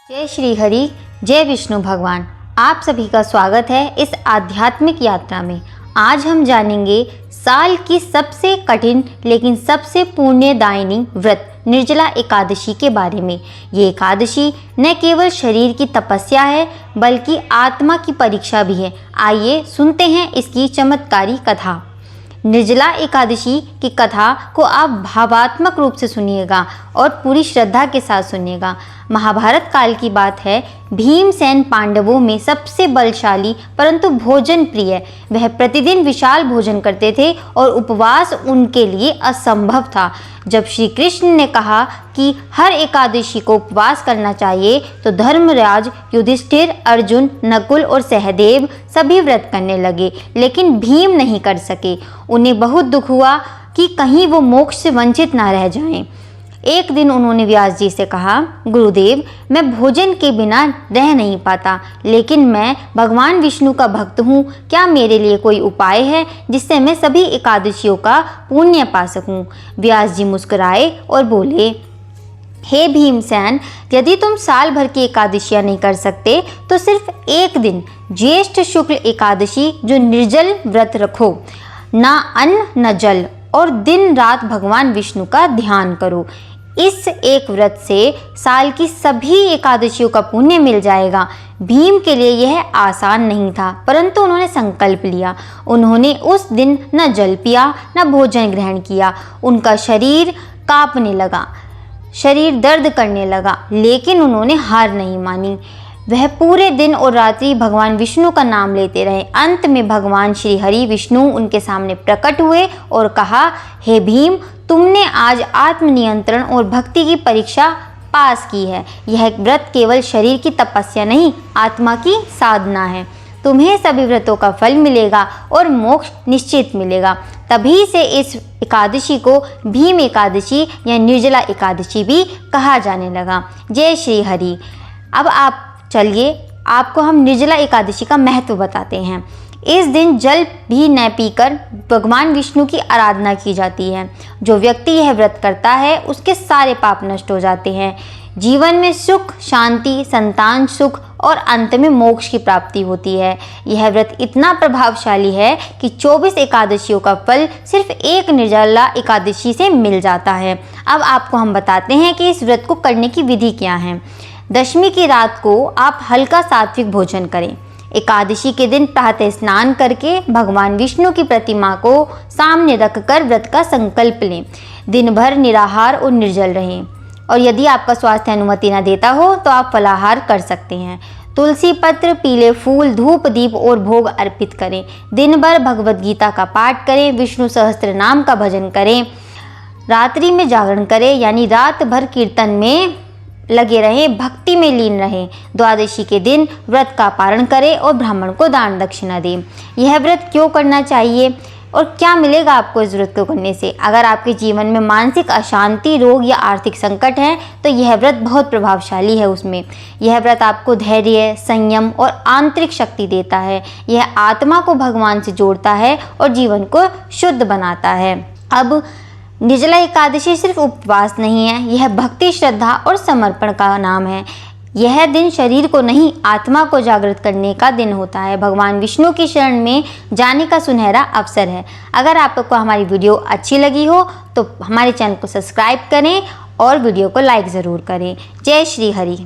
जय श्री हरि, जय विष्णु भगवान। आप सभी का स्वागत है इस आध्यात्मिक यात्रा में। आज हम जानेंगे साल की सबसे कठिन लेकिन सबसे पुण्यदायिनी व्रत निर्जला एकादशी के बारे में। ये एकादशी न केवल शरीर की तपस्या है बल्कि आत्मा की परीक्षा भी है। आइए सुनते हैं इसकी चमत्कारी कथा। निर्जला एकादशी की कथा को आप भावात्मक रूप से सुनिएगा और पूरी श्रद्धा के साथ सुनिएगा। महाभारत काल की बात है। भीमसेन पांडवों में सबसे बलशाली परंतु भोजन प्रिय। वह प्रतिदिन विशाल भोजन करते थे और उपवास उनके लिए असंभव था। जब श्री कृष्ण ने कहा कि हर एकादशी को उपवास करना चाहिए तो धर्मराज, युधिष्ठिर, अर्जुन, नकुल और सहदेव सभी व्रत करने लगे, लेकिन भीम नहीं कर सके। उन्हें बहुत दुख हुआ कि कहीं वो मोक्ष से वंचित ना रह जाएं। एक दिन उन्होंने व्यास जी से कहा, गुरुदेव, मैं भोजन के बिना रह नहीं पाता, लेकिन मैं भगवान विष्णु का भक्त हूँ। क्या मेरे लिए कोई उपाय है जिससे मैं सभी एकादशियों का पुण्य पा सकूँ? व्यास जी मुस्कुराए और बोले, हे भीमसेन, यदि तुम साल भर की एकादशियाँ नहीं कर सकते तो सिर्फ एक दिन ज्येष्ठ शुक्ल एकादशी जो निर्जल व्रत रखो, ना अन्न न जल, और दिन रात भगवान विष्णु का ध्यान करो। इस एक व्रत से साल की सभी एकादशियों का पुण्य मिल जाएगा। भीम के लिए यह आसान नहीं था, परंतु उन्होंने संकल्प लिया। उन्होंने उस दिन न जल पिया न भोजन ग्रहण किया। उनका शरीर कांपने लगा, शरीर दर्द करने लगा, लेकिन उन्होंने हार नहीं मानी। वह पूरे दिन और रात्रि भगवान विष्णु का नाम लेते रहे। अंत में भगवान श्री हरि विष्णु उनके सामने प्रकट हुए और कहा, हे भीम, तुमने आज आत्मनियंत्रण और भक्ति की परीक्षा पास की है। यह व्रत केवल शरीर की तपस्या नहीं, आत्मा की साधना है। तुम्हें सभी व्रतों का फल मिलेगा और मोक्ष निश्चित मिलेगा। तभी से इस एकादशी को भीम एकादशी या निर्जला एकादशी भी कहा जाने लगा। जय श्री हरि। अब आप चलिए आपको हम निर्जला एकादशी का महत्व बताते हैं। इस दिन जल भी न पीकर भगवान विष्णु की आराधना की जाती है। जो व्यक्ति यह व्रत करता है उसके सारे पाप नष्ट हो जाते हैं। जीवन में सुख, शांति, संतान सुख और अंत में मोक्ष की प्राप्ति होती है। यह व्रत इतना प्रभावशाली है कि 24 एकादशियों का फल सिर्फ एक निर्जला एकादशी से मिल जाता है। अब आपको हम बताते हैं कि इस व्रत को करने की विधि क्या है। दशमी की रात को आप हल्का सात्विक भोजन करें। एकादशी के दिन प्रातः स्नान करके भगवान विष्णु की प्रतिमा को सामने रखकर व्रत का संकल्प लें। दिन भर निराहार और निर्जल रहें, और यदि आपका स्वास्थ्य अनुमति न देता हो तो आप फलाहार कर सकते हैं। तुलसी पत्र, पीले फूल, धूप, दीप और भोग अर्पित करें। दिन भर भगवत गीता का पाठ करें, विष्णु सहस्त्र नाम का भजन करें। रात्रि में जागरण करें, यानी रात भर कीर्तन में लगे रहें, भक्ति में लीन रहें। द्वादशी के दिन व्रत का पारण करें और ब्राह्मण को दान दक्षिणा दें। यह व्रत क्यों करना चाहिए और क्या मिलेगा आपको इस व्रत को करने से? अगर आपके जीवन में मानसिक अशांति, रोग या आर्थिक संकट है तो यह व्रत बहुत प्रभावशाली है। उसमें यह व्रत आपको धैर्य, संयम और आंतरिक शक्ति देता है। यह आत्मा को भगवान से जोड़ता है और जीवन को शुद्ध बनाता है। अब निर्जला एकादशी सिर्फ उपवास नहीं है, यह भक्ति, श्रद्धा और समर्पण का नाम है। यह दिन शरीर को नहीं, आत्मा को जागृत करने का दिन होता है। भगवान विष्णु की शरण में जाने का सुनहरा अवसर है। अगर आपको हमारी वीडियो अच्छी लगी हो तो हमारे चैनल को सब्सक्राइब करें और वीडियो को लाइक ज़रूर करें। जय श्री हरि।